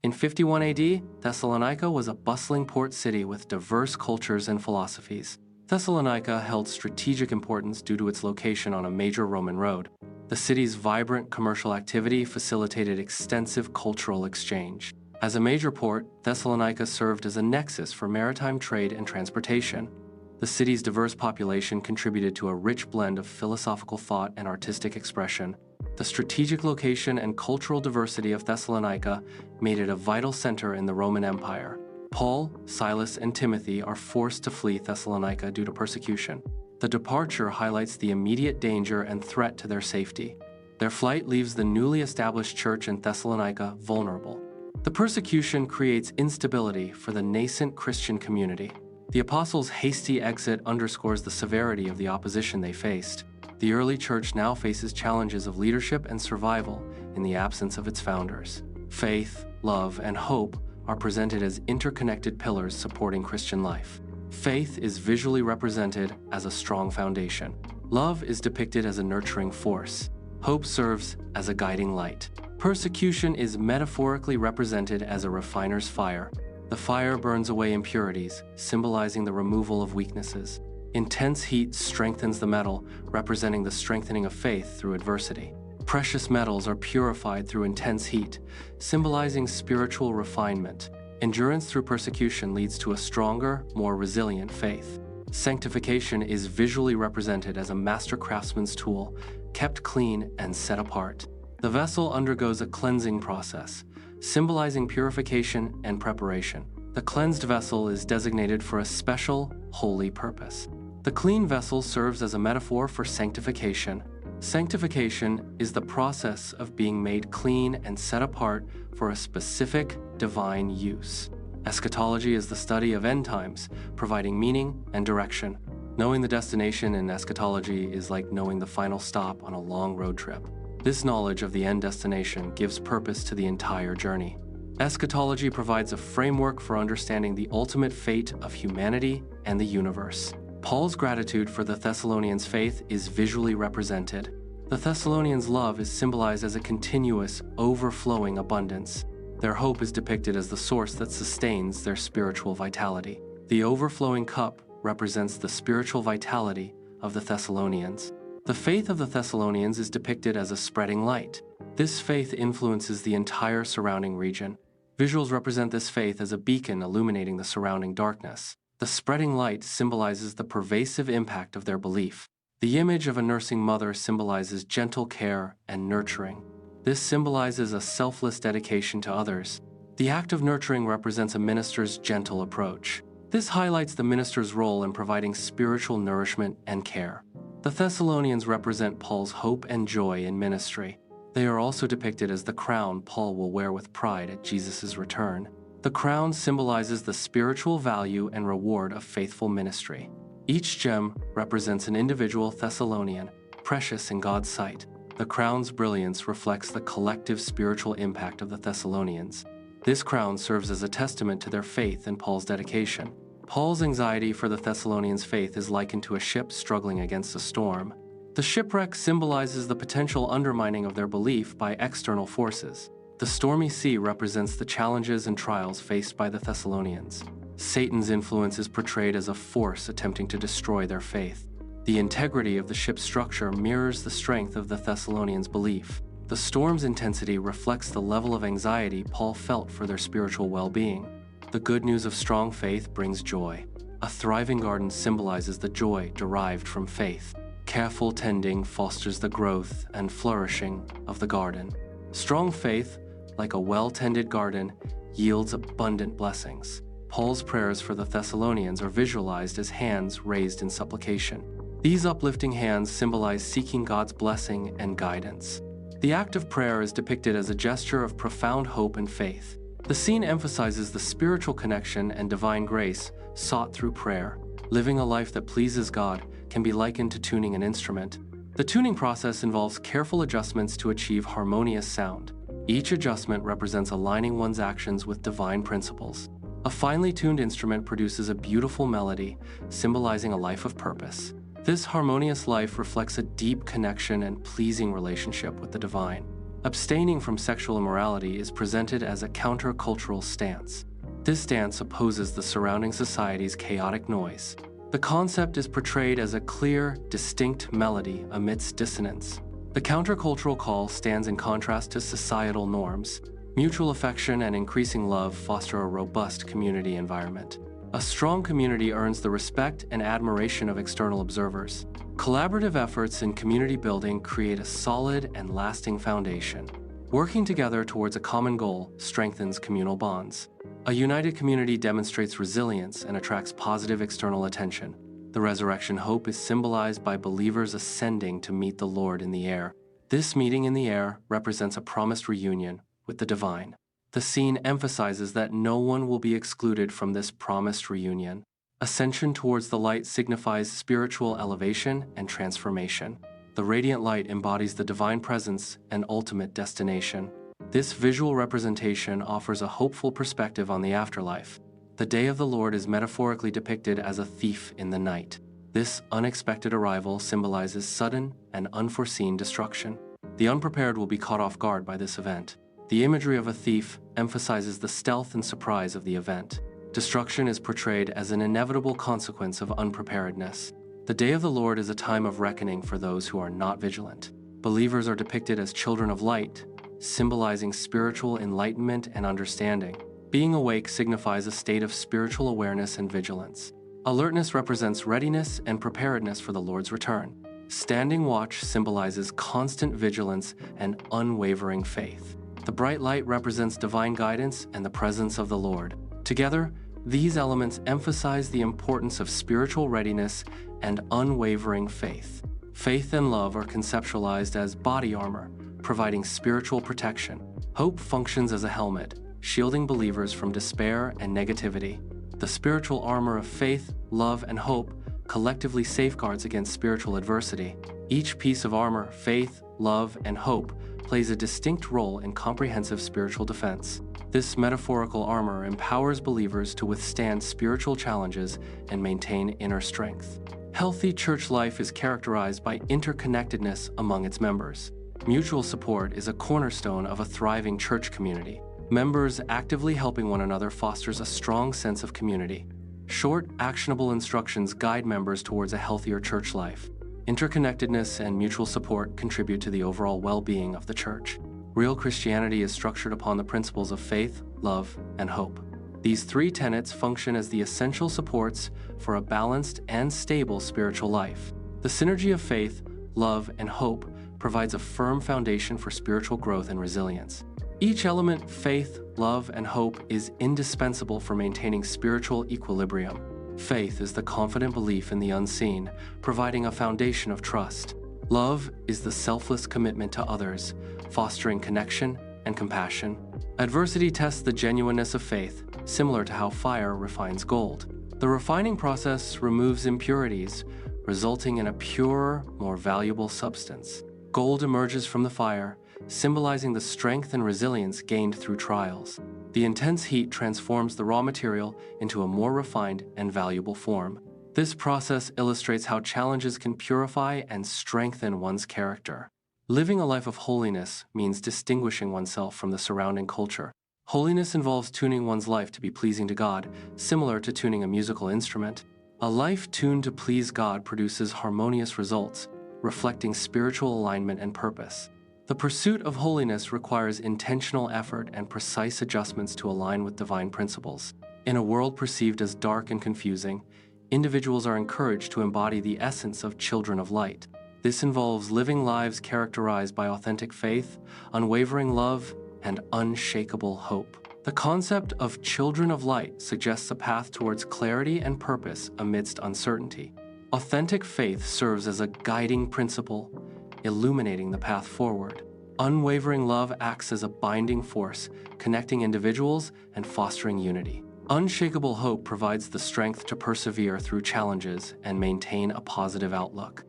In 51 AD, Thessalonica was a bustling port city with diverse cultures and philosophies. Thessalonica held strategic importance due to its location on a major Roman road. The city's vibrant commercial activity facilitated extensive cultural exchange. As a major port, Thessalonica served as a nexus for maritime trade and transportation. The city's diverse population contributed to a rich blend of philosophical thought and artistic expression. The strategic location and cultural diversity of Thessalonica made it a vital center in the Roman Empire. Paul, Silas, and Timothy are forced to flee Thessalonica due to persecution. The departure highlights the immediate danger and threat to their safety. Their flight leaves the newly established church in Thessalonica vulnerable. The persecution creates instability for the nascent Christian community. The apostles' hasty exit underscores the severity of the opposition they faced. The early church now faces challenges of leadership and survival in the absence of its founders. Faith, love, and hope are presented as interconnected pillars supporting Christian life. Faith is visually represented as a strong foundation. Love is depicted as a nurturing force. Hope serves as a guiding light. Persecution is metaphorically represented as a refiner's fire. The fire burns away impurities, symbolizing the removal of weaknesses. Intense heat strengthens the metal, representing the strengthening of faith through adversity. Precious metals are purified through intense heat, symbolizing spiritual refinement. Endurance through persecution leads to a stronger, more resilient faith. Sanctification is visually represented as a master craftsman's tool, kept clean and set apart. The vessel undergoes a cleansing process, symbolizing purification and preparation. The cleansed vessel is designated for a special, holy purpose. The clean vessel serves as a metaphor for sanctification. Sanctification is the process of being made clean and set apart for a specific divine use. Eschatology is the study of end times, providing meaning and direction. Knowing the destination in eschatology is like knowing the final stop on a long road trip. This knowledge of the end destination gives purpose to the entire journey. Eschatology provides a framework for understanding the ultimate fate of humanity and the universe. Paul's gratitude for the Thessalonians' faith is visually represented. The Thessalonians' love is symbolized as a continuous, overflowing abundance. Their hope is depicted as the source that sustains their spiritual vitality. The overflowing cup represents the spiritual vitality of the Thessalonians. The faith of the Thessalonians is depicted as a spreading light. This faith influences the entire surrounding region. Visuals represent this faith as a beacon illuminating the surrounding darkness. The spreading light symbolizes the pervasive impact of their belief. The image of a nursing mother symbolizes gentle care and nurturing. This symbolizes a selfless dedication to others. The act of nurturing represents a minister's gentle approach. This highlights the minister's role in providing spiritual nourishment and care. The Thessalonians represent Paul's hope and joy in ministry. They are also depicted as the crown Paul will wear with pride at Jesus' return. The crown symbolizes the spiritual value and reward of faithful ministry. Each gem represents an individual Thessalonian, precious in God's sight. The crown's brilliance reflects the collective spiritual impact of the Thessalonians. This crown serves as a testament to their faith and Paul's dedication. Paul's anxiety for the Thessalonians' faith is likened to a ship struggling against a storm. The shipwreck symbolizes the potential undermining of their belief by external forces. The stormy sea represents the challenges and trials faced by the Thessalonians. Satan's influence is portrayed as a force attempting to destroy their faith. The integrity of the ship's structure mirrors the strength of the Thessalonians' belief. The storm's intensity reflects the level of anxiety Paul felt for their spiritual well-being. The good news of strong faith brings joy. A thriving garden symbolizes the joy derived from faith. Careful tending fosters the growth and flourishing of the garden. Strong faith, like a well-tended garden, yields abundant blessings. Paul's prayers for the Thessalonians are visualized as hands raised in supplication. These uplifting hands symbolize seeking God's blessing and guidance. The act of prayer is depicted as a gesture of profound hope and faith. The scene emphasizes the spiritual connection and divine grace sought through prayer. Living a life that pleases God can be likened to tuning an instrument. The tuning process involves careful adjustments to achieve harmonious sound. Each adjustment represents aligning one's actions with divine principles. A finely tuned instrument produces a beautiful melody, symbolizing a life of purpose. This harmonious life reflects a deep connection and pleasing relationship with the divine. Abstaining from sexual immorality is presented as a countercultural stance. This stance opposes the surrounding society's chaotic noise. The concept is portrayed as a clear, distinct melody amidst dissonance. The countercultural call stands in contrast to societal norms. Mutual affection and increasing love foster a robust community environment. A strong community earns the respect and admiration of external observers. Collaborative efforts in community building create a solid and lasting foundation. Working together towards a common goal strengthens communal bonds. A united community demonstrates resilience and attracts positive external attention. The resurrection hope is symbolized by believers ascending to meet the Lord in the air. This meeting in the air represents a promised reunion with the divine. The scene emphasizes that no one will be excluded from this promised reunion. Ascension towards the light signifies spiritual elevation and transformation. The radiant light embodies the divine presence and ultimate destination. This visual representation offers a hopeful perspective on the afterlife. The day of the Lord is metaphorically depicted as a thief in the night. This unexpected arrival symbolizes sudden and unforeseen destruction. The unprepared will be caught off guard by this event. The imagery of a thief emphasizes the stealth and surprise of the event. Destruction is portrayed as an inevitable consequence of unpreparedness. The day of the Lord is a time of reckoning for those who are not vigilant. Believers are depicted as children of light, symbolizing spiritual enlightenment and understanding. Being awake signifies a state of spiritual awareness and vigilance. Alertness represents readiness and preparedness for the Lord's return. Standing watch symbolizes constant vigilance and unwavering faith. The bright light represents divine guidance and the presence of the Lord. Together, these elements emphasize the importance of spiritual readiness and unwavering faith. Faith and love are conceptualized as body armor, providing spiritual protection. Hope functions as a helmet, shielding believers from despair and negativity. The spiritual armor of faith, love, and hope collectively safeguards against spiritual adversity. Each piece of armor, faith, love, and hope, plays a distinct role in comprehensive spiritual defense. This metaphorical armor empowers believers to withstand spiritual challenges and maintain inner strength. Healthy church life is characterized by interconnectedness among its members. Mutual support is a cornerstone of a thriving church community. Members actively helping one another fosters a strong sense of community. Short, actionable instructions guide members towards a healthier church life. Interconnectedness and mutual support contribute to the overall well-being of the church. Real Christianity is structured upon the principles of faith, love, and hope. These three tenets function as the essential supports for a balanced and stable spiritual life. The synergy of faith, love, and hope provides a firm foundation for spiritual growth and resilience. Each element, faith, love, and hope, is indispensable for maintaining spiritual equilibrium. Faith is the confident belief in the unseen, providing a foundation of trust. Love is the selfless commitment to others, fostering connection and compassion. Adversity tests the genuineness of faith, similar to how fire refines gold. The refining process removes impurities, resulting in a purer, more valuable substance. Gold emerges from the fire, symbolizing the strength and resilience gained through trials. The intense heat transforms the raw material into a more refined and valuable form. This process illustrates how challenges can purify and strengthen one's character. Living a life of holiness means distinguishing oneself from the surrounding culture. Holiness involves tuning one's life to be pleasing to God, similar to tuning a musical instrument. A life tuned to please God produces harmonious results, reflecting spiritual alignment and purpose. The pursuit of holiness requires intentional effort and precise adjustments to align with divine principles. In a world perceived as dark and confusing, individuals are encouraged to embody the essence of children of light. This involves living lives characterized by authentic faith, unwavering love, and unshakable hope. The concept of children of light suggests a path towards clarity and purpose amidst uncertainty. Authentic faith serves as a guiding principle, illuminating the path forward. Unwavering love acts as a binding force, connecting individuals and fostering unity. Unshakable hope provides the strength to persevere through challenges and maintain a positive outlook.